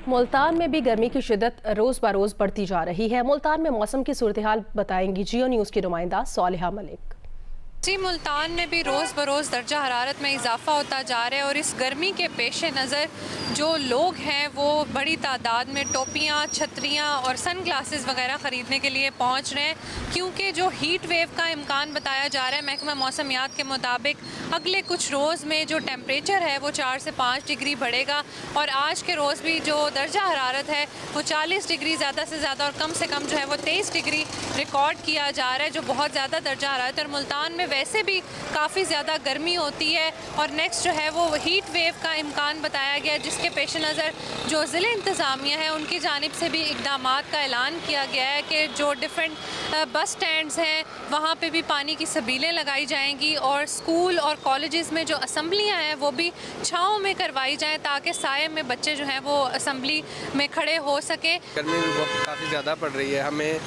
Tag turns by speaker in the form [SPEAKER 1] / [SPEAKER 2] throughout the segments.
[SPEAKER 1] मुल्तान में भी गर्मी की शिद्दत रोज बरोज बढ़ती जा रही है। मुल्तान में मौसम की सूरत हाल बताएंगी जियो न्यूज़ की नुमाइंदा सालिहा मलिक।
[SPEAKER 2] जी, मुल्तान में भी रोज़ बरोज़ दर्जा हरारत में इजाफ़ा होता जा रहा है और इस गर्मी के पेश नज़र जो लोग हैं वो बड़ी तादाद में टोपियाँ, छतरियाँ और सन ग्लासेस वगैरह ख़रीदने के लिए पहुँच रहे हैं, क्योंकि जो हीट वेव का इम्कान बताया जा रहा है महकमा मौसमियात के मुताबिक अगले कुछ रोज़ में जो टेम्परेचर है वो 4 से 5 डिग्री बढ़ेगा और आज के रोज़ भी जो दर्जा हरारत है वो 40 डिग्री ज़्यादा से ज़्यादा और कम से कम जो है वो 23 डिग्री रिकॉर्ड किया जा रहा है, जो बहुत ज़्यादा दर्जा हरारत है। और मुल्तान में वैसे भी काफ़ी ज़्यादा गर्मी होती है और नेक्स्ट जो है वो हीट वेव का इम्कान बताया गया, जिसके पेश नज़र जो ज़िले इंतज़ामिया है उनकी जानिब से भी इक़दामात का ऐलान किया गया है कि जो डिफरेंट बस स्टैंड्स हैं वहाँ पे भी पानी की सबीलें लगाई जाएंगी और स्कूल और कॉलेजेस में जो असम्बलियाँ हैं वो भी छाँव में करवाई जाएँ ताकि साये में बच्चे जो हैं वो असम्बली में खड़े हो सके।
[SPEAKER 3] गर्मी भी बहुत काफ़ी ज़्यादा पड़ रही है, हमें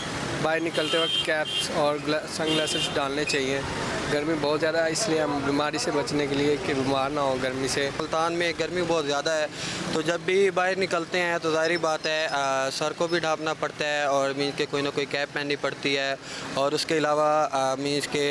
[SPEAKER 3] बाहर निकलते वक्त कैप्स और सन ग्लासेस डालने चाहिए। गर्मी बहुत ज़्यादा है, इसलिए हम बीमारी से बचने के लिए कि बीमार ना हो गर्मी से।
[SPEAKER 4] मुल्तान में गर्मी बहुत ज़्यादा है, तो जब भी बाहर निकलते हैं तो ज़ाहिर बात है सर को भी ढाँपना पड़ता है और मीन्स के कोई ना कोई कैप पहननी पड़ती है और उसके अलावा मीन्स के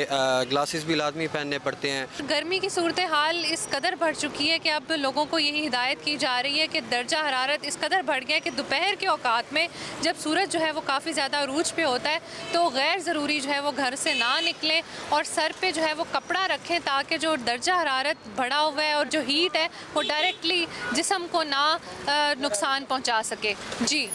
[SPEAKER 4] ग्लासेस भी लाजमी पहनने पड़ते हैं।
[SPEAKER 2] गर्मी की सूरत हाल इस कदर बढ़ चुकी है कि अब लोगों को यही हिदायत की जा रही है कि दर्जा हरारत इस कदर बढ़ गया कि दोपहर के औकात में जब सूरज जो है वो काफ़ी ज़्यादा अरूज पे होता है तो गैर ज़रूरी जो है वो घर से ना निकलें और सर पे जो है वो कपड़ा रखें ताकि जो दर्जा हरारत बढ़ा हुआ है और जो हीट है वो डायरेक्टली जिस्म को ना नुकसान पहुंचा सके। जी।